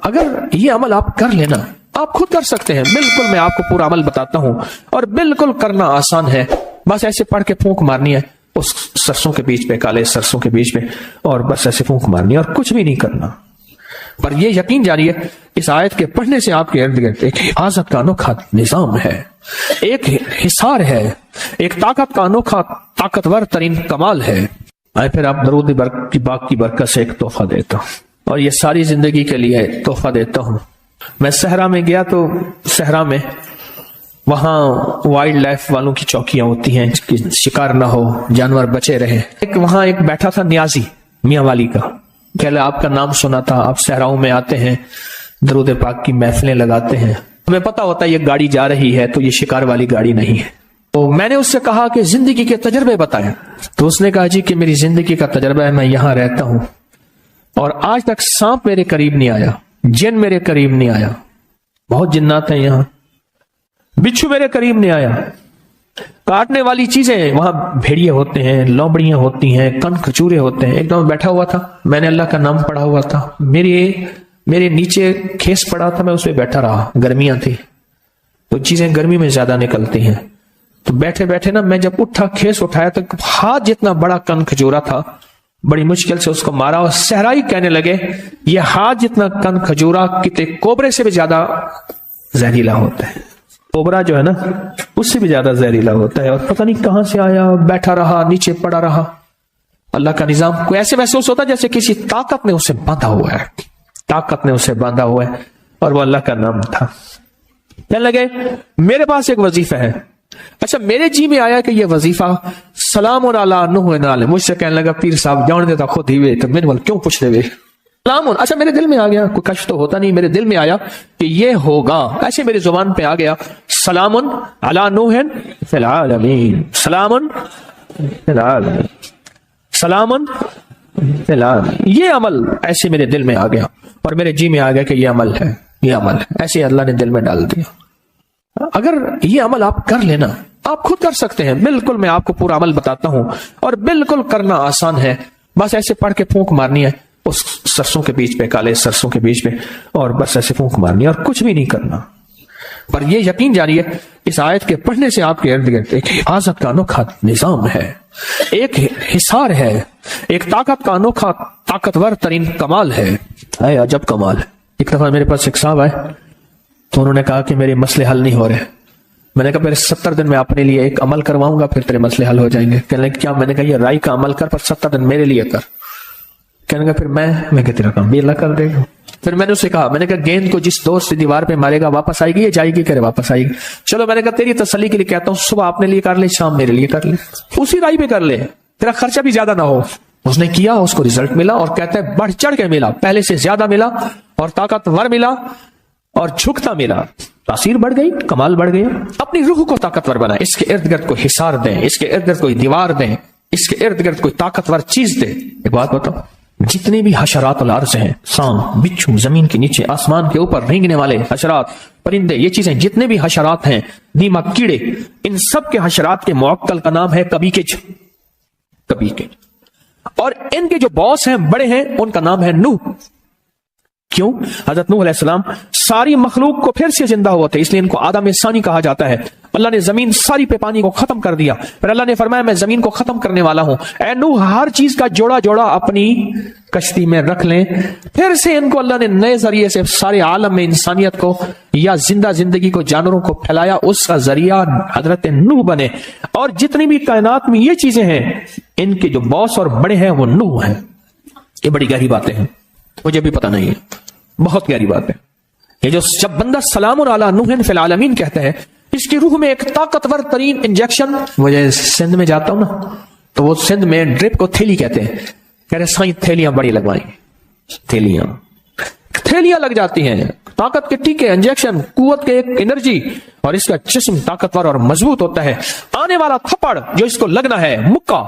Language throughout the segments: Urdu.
اگر یہ عمل آپ کر لینا، آپ خود کر سکتے ہیں، بالکل میں آپ کو پورا عمل بتاتا ہوں اور بالکل کرنا آسان ہے، بس ایسے پڑھ کے پھونک مارنی ہے اس سرسوں کے بیچ پہ، کالے سرسوں کے بیچ پہ، اور بس ایسے پھونک مارنی ہے اور کچھ بھی نہیں کرنا۔ پر یہ یقین جاری ہے اس آیت کے پڑھنے سے آپ کے ارد گرد ایک حفاظت کا انوکھا نظام ہے، ایک حصار ہے، ایک طاقت کا انوکھا طاقتور ترین کمال ہے۔ آئے پھر آپ درود کی باغ کی برکت سے ایک تحفہ دیتا ہوں، اور یہ ساری زندگی کے لیے تحفہ دیتا ہوں۔ میں صحرا میں گیا تو صحرا میں وہاں وائلڈ لائف والوں کی چوکیاں ہوتی ہیں کہ شکار نہ ہو، جانور بچے رہے۔ وہاں ایک بیٹھا تھا نیازی میاں والی کا، پہلے آپ کا نام سنا تھا، آپ صحراؤں میں آتے ہیں، درود پاک کی محفلیں لگاتے ہیں، ہمیں پتا ہوتا ہے یہ گاڑی جا رہی ہے تو یہ شکار والی گاڑی نہیں ہے۔ تو میں نے اس سے کہا کہ زندگی کے تجربے بتائیں، تو اس نے کہا جی کہ میری زندگی کا تجربہ ہے، میں یہاں رہتا ہوں اور آج تک سانپ میرے قریب نہیں آیا، جن میرے قریب نہیں آیا، بہت جنات ہیں یہاں، بچھو میرے قریب نہیں آیا، کاٹنے والی چیزیں وہاں بھیڑیے ہوتے ہیں، لومڑیاں ہوتی ہیں، کن کھچورے ہوتے ہیں۔ ایک دم بیٹھا ہوا تھا، میں نے اللہ کا نام پڑھا ہوا تھا، میرے نیچے کھیس پڑا تھا، میں اس پہ بیٹھا رہا، گرمیاں تھی تو چیزیں گرمی میں زیادہ نکلتی ہیں، تو بیٹھے بیٹھے نا میں جب اٹھا، کھیس اٹھایا تو ہاتھ جتنا بڑا کن کھجورا تھا، بڑی مشکل سے اس کو مارا، اور صحرائی کہنے لگے یہ ہاتھ جتنا کن کھجورا کتے کوبرے سے بھی زیادہ زہریلا ہوتا ہے، کوبرا جو ہے نا اس سے بھی زیادہ زہریلا ہوتا ہے، اور پتہ نہیں کہاں سے آیا، بیٹھا رہا، نیچے پڑا رہا۔ اللہ کا نظام کو ایسے محسوس ہوتا جیسے کسی طاقت نے اسے باندھا ہوا ہے، طاقت نے اسے باندھا ہوا ہے، اور وہ اللہ کا نام تھا۔ کہنے لگے میرے پاس ایک وظیفہ ہے۔ اچھا میرے جی میں آیا کہ یہ وظیفہ سلام علی نوح علیہ، مجھ سے کہنے لگا پیر صاحب جان دیتا خود ہی وے، تو میں نے کیوں پوچھ دے سلام۔ اچھا میرے دل میں آ گیا، کوئی کشف تو ہوتا نہیں، میرے دل میں آیا کہ یہ ہوگا، ایسے میری زبان پہ آ گیا، سلام علی نوح فی العالمین، سلام فی العالمین، سلام فی العالمین۔ یہ عمل ایسے میرے دل میں آ گیا اور میرے جی میں آ گیا کہ یہ عمل ہے، یہ عمل ہے، ایسے اللہ نے دل میں ڈال دیا۔ اگر یہ عمل آپ کر لینا، آپ خود کر سکتے ہیں، بالکل میں آپ کو پورا عمل بتاتا ہوں اور بالکل کرنا آسان ہے، بس ایسے پڑھ کے پھونک مارنی ہے اس سرسوں کے بیچ پہ، کالے سرسوں کے بیچ پہ، اور بس ایسے پھونک مارنی ہے اور کچھ بھی نہیں کرنا۔ پر یہ یقین جاری ہے اس آیت کے پڑھنے سے آپ کے ارد گرد ایک حفاظت کا انوکھا نظام ہے، ایک حصار ہے، ایک طاقت کا انوکھا طاقتور ترین کمال ہے۔ عجب کمال ہے۔ ایک دفعہ میرے پاس ایک صاحب آئے تو انہوں نے کہا کہ میرے مسئلے حل نہیں ہو رہے۔ میں نے کہا پھر 70 دن میں اپنے لیے ایک عمل کرواؤں گا، پھر تیرے مسئلے حل ہو جائیں گے۔ کہنے لگے کیا؟ میں نے کہا یہ رائی کا عمل کر، پر 70 دن میرے لیے کر۔ کہنے لگا پھر میں کہ تیرا کام بھی اللہ کر دے گا۔ پھر میں نے اسے کہا، میں نے کہا گیند کو جس دوست سے دیوار پہ مارے گا واپس آئے گی یا جائے گی؟ کرے واپس آئے گی۔ چلو میں نے کہا تیری تسلی کے لیے کہتا ہوں، صبح اپنے لیے کر لے، شام میرے لیے کر لے، اسی رائی پہ کر لے، تیرا خرچہ بھی زیادہ نہ ہو۔ اس نے کیا، اس کو رزلٹ ملا، اور کہتا ہے بڑھ چڑھ کے ملا، پہلے سے زیادہ ملا، اور طاقتور ملا، اور جھکتا ملا، تاثیر بڑھ گئی، کمال بڑھ گیا۔ اپنی روح کو طاقتور بنائیں، اس کے ارد گرد کوئی حصار دیں، اس کے ارد گرد کوئی دیوار دیں، اس کے ارد گرد کوئی طاقتور چیز دیں۔ ایک بات بتاؤ، جتنے بھی حشرات الارض ہیں، سانپ، بچھو، زمین کے نیچے، آسمان کے اوپر رینگنے والے حشرات، پرندے، یہ چیزیں جتنے بھی حشرات ہیں، دیمک، کیڑے، ان سب کے حشرات کے معقل کا نام ہے کبیکج، کبیکج۔ اور ان کے جو باس ہیں، بڑے ہیں، ان کا نام ہے نوح۔ کیوں؟ حضرت نوح علیہ السلام ساری مخلوق کو پھر سے زندہ ہوا تھے، اس لیے ان کو آدم ثانی کہا جاتا ہے۔ اللہ نے زمین ساری پہ پانی کو ختم کر دیا، پھر اللہ نے فرمایا میں زمین کو ختم کرنے والا ہوں، اے نوح ہر چیز کا جوڑا جوڑا اپنی کشتی میں رکھ لیں۔ پھر سے ان کو اللہ نے نئے ذریعے سے سارے عالم میں انسانیت کو یا زندہ زندگی کو، جانوروں کو پھیلایا، اس کا ذریعہ حضرت نوح بنے۔ اور جتنی بھی کائنات میں یہ چیزیں ہیں، ان کے جو باس اور بڑے ہیں وہ نوح ہیں۔ یہ بڑی گہری باتیں ہیں، مجھے بھی پتہ نہیں ہے، بہت گہری بات ہے یہ۔ جو جب بندہ سلام علی نوح فی العالمین کہتا ہے، اس کی روح میں ایک طاقتور ترین انجیکشن۔ مجھے سندھ میں جاتا ہوں نا، تو وہ سندھ میں ڈرپ کو تھیلی کہتے ہیں، کہہ رہے سائیں تھیلیاں بڑی لگوائیں، تھیلیاں لگ جاتی ہیں، طاقت کے ٹیکے، انجیکشن، قوت کے ایک انرجی، اور اس کا جسم طاقتور اور مضبوط ہوتا ہے۔ آنے والا تھپڑ جو اس کو لگنا ہے، مکہ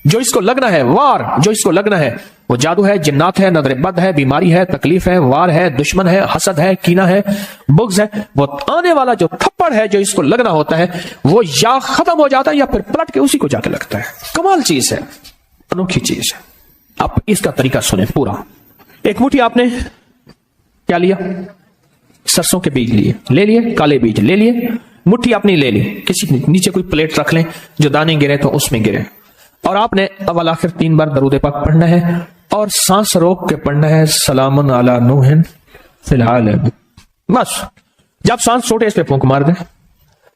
جو اس کو لگنا ہے، وار جو اس کو لگنا ہے، وہ جادو ہے، جنات ہے، نظر بد ہے، بیماری ہے، تکلیف ہے، وار ہے، دشمن ہے، حسد ہے، کینہ ہے، بغض ہے۔ وہ آنے والا جو تھپڑ ہے جو اس کو لگنا ہوتا ہے، وہ یا ختم ہو جاتا ہے یا پھر پلٹ کے اسی کو جا کے لگتا ہے۔ کمال چیز ہے، انوکھی چیز ہے۔ اب اس کا طریقہ سنیں پورا۔ ایک مٹھی آپ نے کیا لیا؟ سرسوں کے بیج لیے، لے لیے، کالے بیج لے لیے، مٹھی اپنی لے لی، کسی نیچے کوئی پلیٹ رکھ لیں، جو دانے گرے تو اس میں گرے، اور آپ نے اول آخر 3 بار درود پاک پڑھنا ہے اور سانس روک کے پڑھنا ہے، سلام علی نوح فی العالمین۔ بس جب سانس چھوٹے اس پہ پھونک مار دیں،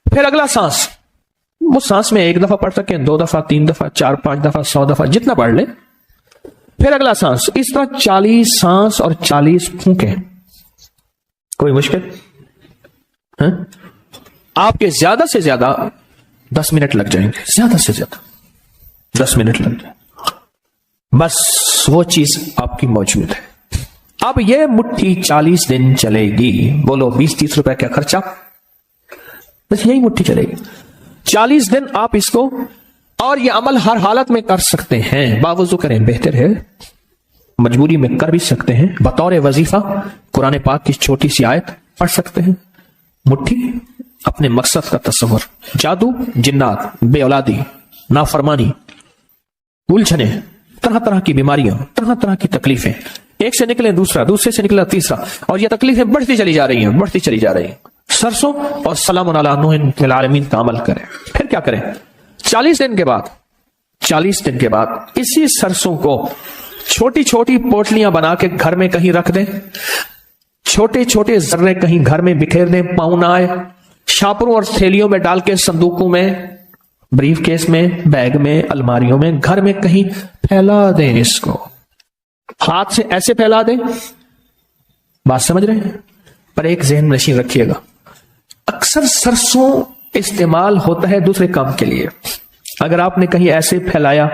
پھر اگلا سانس، وہ سانس میں 1 دفعہ پڑھ سکیں، 2 دفعہ، 3 دفعہ، 4 5 دفعہ، 100 دفعہ، جتنا پڑھ لیں، پھر اگلا سانس، اس طرح 40 سانس اور 40 پھونکیں۔ کوئی مشکل؟ ہاں؟ آپ کے زیادہ سے زیادہ 10 منٹ لگ جائیں گے، زیادہ سے زیادہ 10 منٹ لگ جائیں، بس وہ چیز آپ کی موجود ہے۔ اب یہ مٹھی 40 دن چلے گی، بولو 20-30 روپے کا خرچہ، بس یہی مٹھی چلے گی 40 دن آپ اس کو، اور یہ عمل ہر حالت میں کر سکتے ہیں، باوضو کریں بہتر ہے، مجبوری میں کر بھی سکتے ہیں، بطور وظیفہ قرآن پاک کی چھوٹی سی آیت پڑھ سکتے ہیں، مٹھی، اپنے مقصد کا تصور، جادو، جنات، بے اولادی، نافرمانی، الجھنیں، طرح طرح کی بیماریاں، طرح طرح کی تکلیفیں، ایک سے نکلے دوسرا، دوسرے سے نکلا تیسرا، اور یہ تکلیفیں بڑھتی چلی جا رہی ہیں، بڑھتی چلی جا رہی ہیں۔ سرسوں اور سلام علی نوح فی العالمین کا عمل کریں۔ پھر کیا کریں؟ 40 دن کے بعد اسی سرسوں کو چھوٹی چھوٹی پوٹلیاں بنا کے گھر میں کہیں رکھ دیں، چھوٹے چھوٹے ذرے کہیں گھر میں بکھیر دیں، پاؤں نہ آئے، شاپروں اور تھیلیوں میں ڈال کے، صندوقوں میں، بریف کیس میں، بیگ میں، الماریوں میں، گھر میں کہیں پھیلا دیں، اس کو ہاتھ سے ایسے پھیلا دیں۔ بات سمجھ رہے ہیں؟ پر ایک ذہن میں نشین رکھیے گا، اکثر سرسوں استعمال ہوتا ہے دوسرے کام کے لیے۔ اگر آپ نے کہیں ایسے پھیلایا،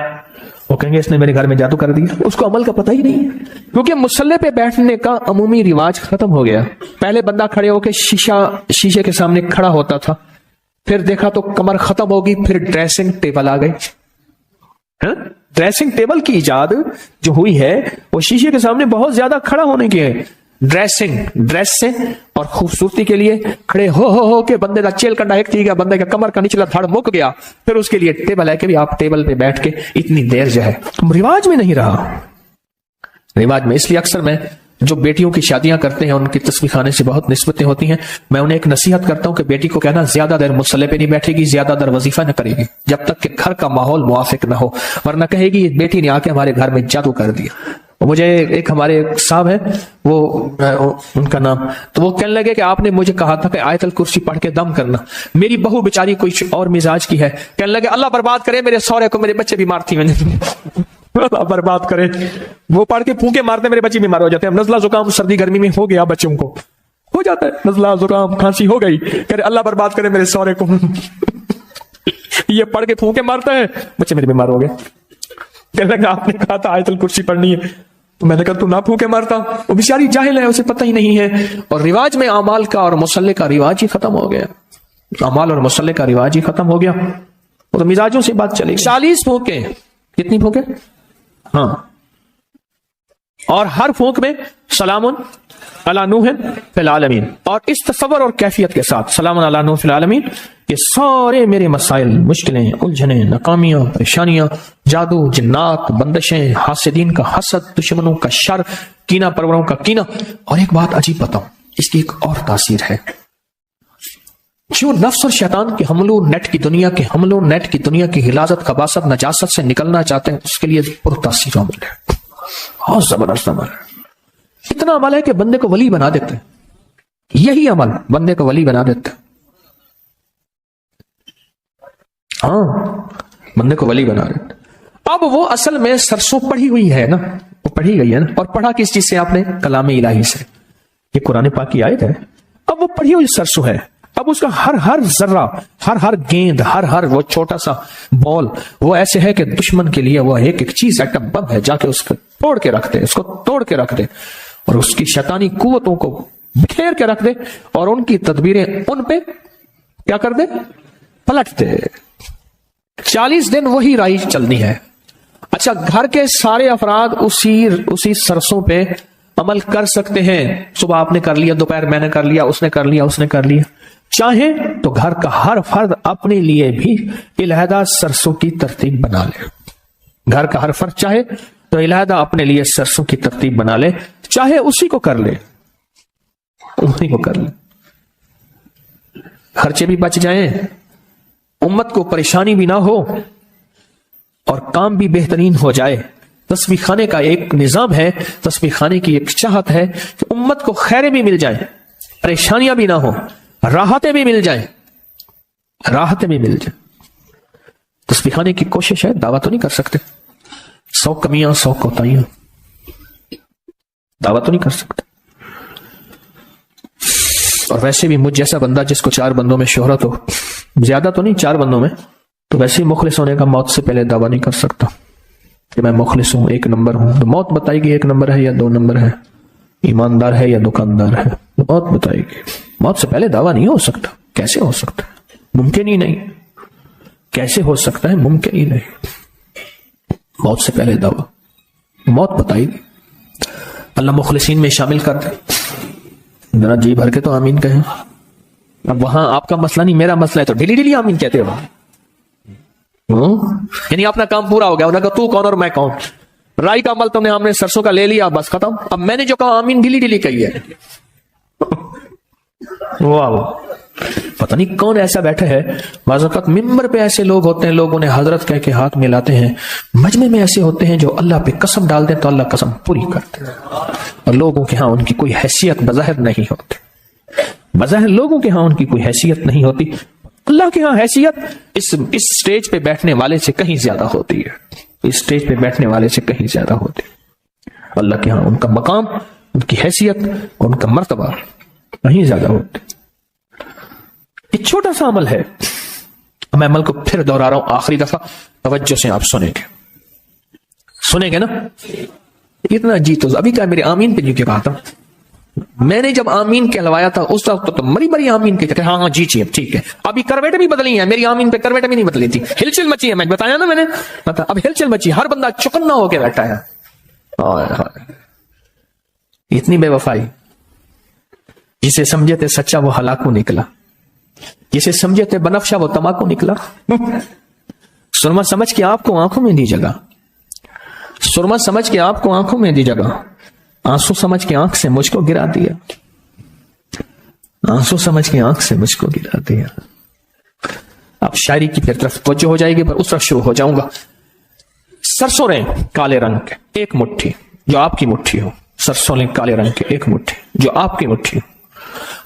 وہ کہیں گے اس نے میرے گھر میں جادو کر دیا، اس کو عمل کا پتہ ہی نہیں، کیونکہ مصلے پہ بیٹھنے کا عمومی رواج ختم ہو گیا۔ پہلے بندہ کھڑے ہو کے شیشے کے سامنے کھڑا ہوتا تھا، پھر دیکھا تو کمر ختم ہوگی، پھر ڈریسنگ ٹیبل آ گئی۔ ڈریسنگ ٹیبل کی ایجاد جو ہوئی ہے وہ شیشے کے سامنے بہت زیادہ کھڑا ہونے کی ہے، ڈریس سے اور خوبصورتی کے لیے کھڑے ہو کے بندے کا چیل کنڈا ایک گیا، بندے کا کمر کا نچلا دھڑ مک گیا، پھر اس کے لیے ٹیبل ہے کہ بھی آپ ٹیبل پہ بیٹھ کے اتنی دیر جو ہے، رواج میں نہیں رہا، رواج میں۔ اس لیے اکثر میں جو بیٹیوں کی شادیاں کرتے ہیں، ان کی تصویر خانے سے بہت نسبتیں ہوتی ہیں، میں انہیں ایک نصیحت کرتا ہوں کہ بیٹی کو کہنا زیادہ دیر مصلے پہ نہیں بیٹھے گی، زیادہ دیر وظیفہ نہ کرے گی، جب تک کہ گھر کا ماحول موافق نہ ہو، ورنہ کہے گی یہ بیٹی نے آ کے ہمارے گھر میں جادو کر دیا۔ مجھے ایک ہمارے صاحب ہے، وہ ان کا نام، تو وہ کہنے لگے کہ آپ نے مجھے کہا تھا کہ آیت الکرسی پڑھ کے دم کرنا، میری بہو بیچاری کوئی اور مزاج کی ہے، کہنے لگے اللہ برباد کرے میرے سورے کو، میرے بچے بیمار تھی، میں نے اللہ برباد کرے، وہ پڑھ کے پھونکے مارتے میرے بچے بیمار ہو جاتے ہیں، نزلہ زکام سردی گرمی میں ہو گیا، بچوں کو ہو جاتا ہے نزلہ زکام کھانسی ہو گئی، کہ اللہ برباد کرے میرے سورے کو، یہ پڑھ کے پھونکے مارتا ہے، بچے میرے بیمار ہو گئے۔ کہنے لگا آپ نے کہا تھا آیت الکرسی پڑھنی ہے، تو میں نے کہا تو نہ پھونکے مارتا، وہ بیچاری جاہل ہے، اسے پتہ ہی نہیں ہے، اور رواج میں اعمال کا اور مصلے کا رواج ہی ختم ہو گیا، اعمال اور مصلے کا رواج ہی ختم ہو گیا، وہ تو مزاجوں سے بات چلے گی۔ 40 پھونکے، کتنی پھونکے؟ ہاں، اور ہر پھونک میں سلام علی نوح فی العالمین، اور اس تصور اور کیفیت کے ساتھ سلام علی نوح فی العالمین کہ سارے میرے مسائل، مشکلیں، الجھنیں، ناکامیاں، پریشانیاں، جادو، جنات، بندشیں، حاسدین کا حسد، دشمنوں کا شر، کینہ پروروں کا کینہ۔ اور ایک بات عجیب بتاؤں، اس کی ایک اور تاثیر ہے، جو نفس اور شیطان کے حملوں، نیٹ کی دنیا کے حملوں، نیٹ کی دنیا کی غلاظت، خباثت، نجاست سے نکلنا چاہتے ہیں، اس کے لیے پرتاثیر عمل ہے، بہت زبردست عمل ہے، اتنا عمل ہے کہ بندے کو ولی بنا دیتے ہیں، یہی عمل بندے کو ولی بنا دیتے ہیں، ہاں بندے کو ولی بنا دیتے۔ اب وہ اصل میں سرسوں پڑھی ہوئی ہے نا، وہ پڑھی گئی ہے نا، اور پڑھا کس چیز سے آپ نے؟ کلام الہی سے، یہ قرآن پاک کی آیت ہے، اب وہ پڑھی ہوئی سرسوں ہے، اب اس کا ہر ذرہ، ہر گیند، ہر وہ چھوٹا سا بال، وہ ایسے ہے کہ دشمن کے لیے وہ ایک چیز، ایٹم بم ہے، جا کے اس کو توڑ کے رکھ دے، اس کو توڑ کے رکھ دے، اور اس کی شیطانی قوتوں کو بکھیر کے رکھ دے، اور ان کی تدبیریں ان پہ کیا کر دے؟ پلٹ دے۔ 40 دن وہی رائی چلنی ہے۔ اچھا، گھر کے سارے افراد اسی سرسوں پہ عمل کر سکتے ہیں، صبح آپ نے کر لیا، دوپہر میں نے کر لیا، اس نے کر لیا، اس نے کر لیا، چاہیں تو گھر کا ہر فرد اپنے لیے بھی علیحدہ سرسوں کی ترتیب بنا لے، گھر کا ہر فرد چاہے تو علیحدہ اپنے لیے سرسوں کی ترتیب بنا لے، چاہے اسی کو کر لے، وہی وہ کر لیں، خرچے بھی بچ جائیں، امت کو پریشانی بھی نہ ہو اور کام بھی بہترین ہو جائے۔ تسبیح خانے کا ایک نظام ہے، تسبیح خانے کی ایک چاہت ہے کہ امت کو خیریں بھی مل جائیں، پریشانیاں بھی نہ ہو، راحتیں بھی مل جائیں، راحتیں بھی مل جائیں۔ تسبیح خانے کی کوشش ہے، دعویٰ تو نہیں کر سکتے، 100 کمیاں 100 کوتاہیاں، دعویٰ تو نہیں کر سکتے۔ اور ویسے بھی مجھ جیسا بندہ جس کو 4 بندوں میں شہرت ہو، زیادہ تو نہیں 4 بندوں میں، تو ویسے ہی مخلص ہونے کا موت سے پہلے دعویٰ نہیں کر سکتا کہ میں مخلص ہوں، 1 نمبر ہوں۔ تو موت بتائے گی 1 نمبر ہے یا 2 نمبر ہے، ایماندار ہے یا دکاندار ہے، موت بتائے گی۔ موت سے پہلے دعویٰ نہیں ہو سکتا، کیسے ہو سکتا ہے؟ ممکن ہی نہیں، کیسے ہو سکتا ہے؟ ممکن ہی نہیں، موت سے پہلے دعویٰ، موت بتائے گی۔ اللہ مخلصین میں شامل کر دے، ذرا جی بھر کے تو آمین کہیں۔ اب وہاں آپ کا مسئلہ نہیں میرا مسئلہ ہے تو ڈیلی ڈیلی آمین کہتے ہو، یعنی اپنا کام پورا ہو گیا، انہوں نے کہا تو کون اور میں کون، رائی کا عمل تم نے ہم نے سرسوں کا لے لیا، بس ختم۔ اب میں نے جو کہا آمین ڈیلی ڈیلی کہی ہے۔ واہ، پتہ نہیں کون ایسا بیٹھا ہے، بعض اوقات ممبر پہ ایسے لوگ ہوتے ہیں، لوگ انہیں حضرت کہہ کے ہاتھ ملاتے ہیں، مجمع میں ایسے ہوتے ہیں جو اللہ پہ قسم ڈال دیں تو اللہ قسم پوری کرتے ہیں، اور لوگوں کے ہاں ان کی کوئی حیثیت بظاہر نہیں ہوتی، بظاہر لوگوں کے ہاں ان کی کوئی حیثیت نہیں ہوتی، اللہ کے ہاں حیثیت اس سٹیج پہ بیٹھنے والے سے کہیں زیادہ ہوتی ہے، اس سٹیج پہ بیٹھنے والے سے کہیں زیادہ ہوتی ہے، اللہ کے ہاں ان کا مقام، ان کی حیثیت، ان کا مرتبہ کہیں زیادہ ہوتی ہے۔ ایک چھوٹا سا عمل ہے، میں عمل کو پھر دہرا رہا ہوں آخری دفعہ، توجہ سے آپ سنیں گے نا؟ اتنا جی تو ابھی کیا میرے آمین پہ کہا تھا، میں نے جب آمین کہلوایا تھا اس وقت تو مری مری آمین کہتے تھے، ہاں ہاں جی اب ٹھیک ہے، ابھی کرویٹیں بھی بدلی ہیں، میری آمین پہ کرویٹیں بھی نہیں بدلی تھی، ہلچل مچی ہے، میں بتایا نا میں نے، اب ہلچل مچی، ہر بندہ چکنا ہو کے بیٹھا ہے۔ اتنی بے وفائی، جسے سمجھے تھے سچا وہ ہلاکو نکلا، جسے سمجھے تھے بنفشا وہ تماکو نکلا۔ سرما سمجھ کے آپ کو آنکھوں میں دی جگہ، سرما سمجھ کے آپ کو آنکھوں میں دی جگہ، آنسو سمجھ کے آنکھ سے مجھ کو گرا دیا، آنسو سمجھ کے آنکھ سے مجھ کو گرا دیا۔ اب شاعری کی پھر طرف توجہ ہو جائے گی، پر اس طرف شروع ہو جاؤں گا۔ سرسوں رہیں کالے رنگ کے ایک مٹھی جو آپ کی مٹھی ہو، سرسوں لیں کالے رنگ کے ایک مٹھی جو آپ کی مٹھی ہو،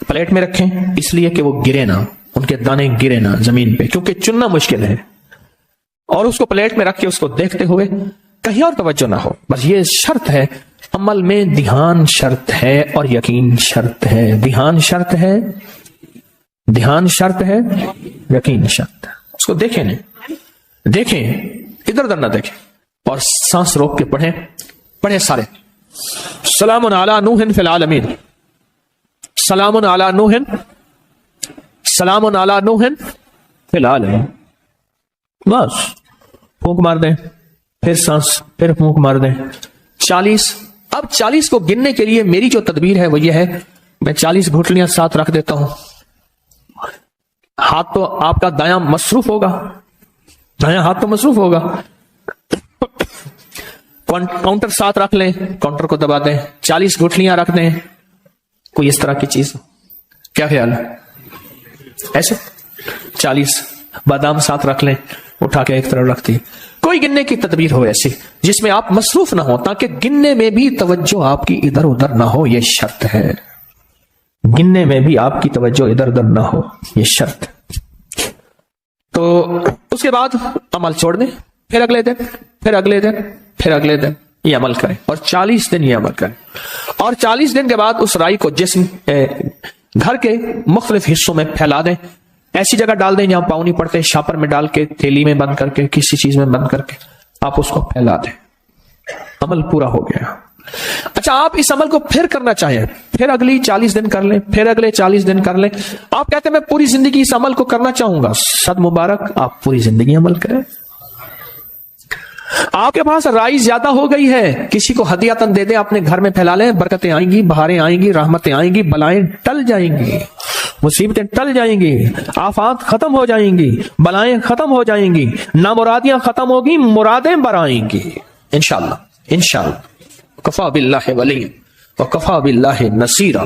پلیٹ میں رکھیں اس لیے کہ وہ گرے نہ، ان کے دانے گرے نہ زمین پہ، کیونکہ چننا مشکل ہے، اور اس کو پلیٹ میں رکھ کے اس کو دیکھتے ہوئے کہیں اور توجہ نہ ہو، بس یہ شرط ہے عمل میں، دھیان شرط ہے اور یقین شرط ہے، دھیان شرط ہے، دھیان شرط ہے، یقین شرط ہے۔ اس کو دیکھیں نہیں، دیکھیں ادھر ادھر نہ دیکھیں، اور سانس روک کے پڑھیں سارے۔ سلام علی نوح فی العالمین، سلام علی نوح، سلام علی نوح فی العالمین، بس پھونک مار دیں، پھر سانس، پھر پھونک مار دیں۔ 40، اب 40 کو گننے کے لیے میری جو تدبیر ہے وہ یہ ہے، میں 40 گھٹلیاں ساتھ رکھ دیتا ہوں، ہاتھ تو آپ کا دایاں مصروف ہوگا، دایاں ہاتھ تو مصروف ہوگا، کاؤنٹر ساتھ رکھ لیں، کاؤنٹر کو دبا دیں، 40 گھٹلیاں رکھ دیں، کوئی اس طرح کی چیز، کیا خیال ہے؟ ایسے 40 بادام ساتھ رکھ لیں، اٹھا کے ایک طرف رکھ دی، کوئی گننے کی تدبیر ہو ایسی جس میں آپ مصروف نہ ہو، تاکہ گننے میں بھی توجہ آپ کی ادھر ادھر نہ ہو، یہ شرط ہے، گننے میں بھی آپ کی توجہ ادھر ادھر نہ ہو، یہ شرط۔ تو اس کے بعد عمل چھوڑ دیں، پھر اگلے دن، پھر اگلے دن، پھر اگلے دن یہ عمل کریں، اور 40 دن یہ عمل کریں، اور 40 دن کے بعد اس رائی کو جسم گھر کے مختلف حصوں میں پھیلا دیں، ایسی جگہ ڈال دیں جہاں پاؤں نہیں پڑتے، شاپر میں ڈال کے، تھیلی میں بند کر کے، کسی چیز میں بند کر کے آپ اس کو پھیلا دیں، عمل پورا ہو گیا۔ اچھا، آپ اس عمل کو پھر کرنا چاہیں، پھر اگلی 40 دن کر لیں، پھر اگلے 40 دن کر لیں، آپ کہتے ہیں میں پوری زندگی اس عمل کو کرنا چاہوں گا، صد مبارک، آپ پوری زندگی عمل کریں۔ آپ کے پاس رائی زیادہ ہو گئی ہے، کسی کو ہدیاتن دے دیں، اپنے گھر میں پھیلا لیں، برکتیں آئیں گی، بہاریں آئیں گی، رحمتیں آئیں گی، بلائیں ٹل جائیں گی، مصیبتیں ٹل جائیں گی، آفات ختم ہو جائیں گی، بلائیں ختم ہو جائیں گی، نامرادیاں ختم ہوگی، مرادیں برآئیں گی انشاءاللہ، انشاءاللہ۔ کفا باللہ ولی وکفا باللہ نصیرا۔